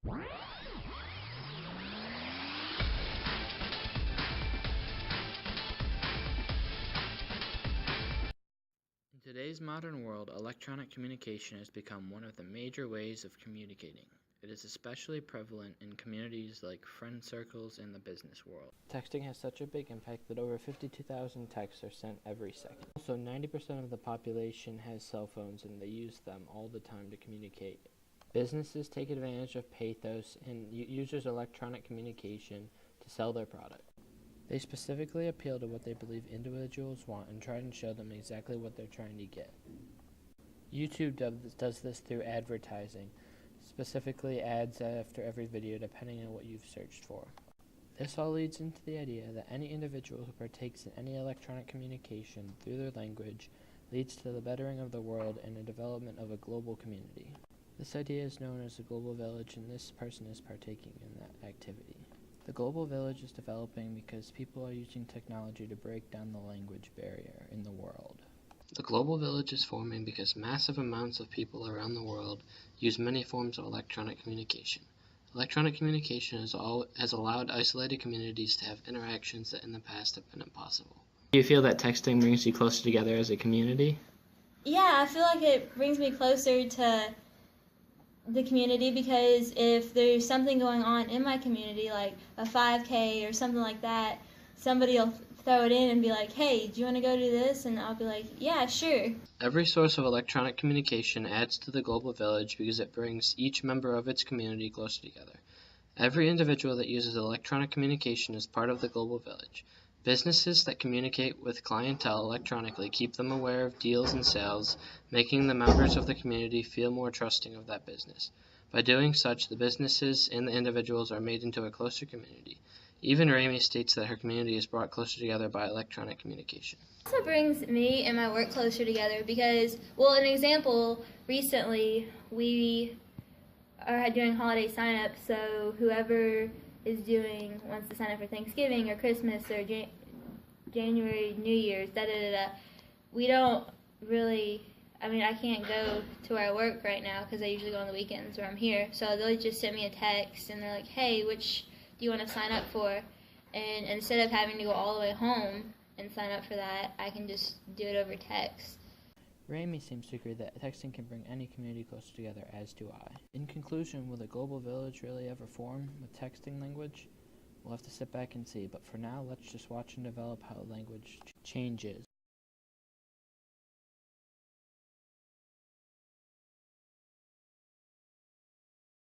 In today's modern world, electronic communication has become one of the major ways of communicating. It is especially prevalent in communities like friend circles and the business world. Texting has such a big impact that over 52,000 texts are sent every second. Also, 90% of the population has cell phones and they use them all the time to communicate. Businesses take advantage of pathos and users' electronic communication to sell their product. They specifically appeal to what they believe individuals want and try to show them exactly what they're trying to get. YouTube does this through advertising, specifically ads after every video depending on what you've searched for. This all leads into the idea that any individual who partakes in any electronic communication through their language leads to the bettering of the world and the development of a global community. This idea is known as the global village, and this person is partaking in that activity. The global village is developing because people are using technology to break down the language barrier in the world. The global village is forming because massive amounts of people around the world use many forms of electronic communication. Electronic communication has allowed isolated communities to have interactions that in the past have been impossible. Do you feel that texting brings you closer together as a community? Yeah, I feel like it brings me closer to the community because if there's something going on in my community, like a 5K or something like that, somebody will throw it in and be like, hey, do you want to go do this? And I'll be like, yeah, sure. Every source of electronic communication adds to the global village because it brings each member of its community closer together. Every individual that uses electronic communication is part of the global village. Businesses that communicate with clientele electronically keep them aware of deals and sales, making the members of the community feel more trusting of that business. By doing such, the businesses and the individuals are made into a closer community. Even Rami states that her community is brought closer together by electronic communication. It also brings me and my work closer together because, well, an example, recently we are doing holiday sign-up, so whoever wants to sign up for Thanksgiving or Christmas or January, New Year's, we don't really, I can't go to where I work right now because I usually go on the weekends where I'm here, so they'll just send me a text and they're like, hey, which do you want to sign up for? And instead of having to go all the way home and sign up for that, I can just do it over text. Rami seems to agree that texting can bring any community closer together, as do I. In conclusion, will the global village really ever form with texting language? We'll have to sit back and see, but for now, let's just watch and develop how language changes.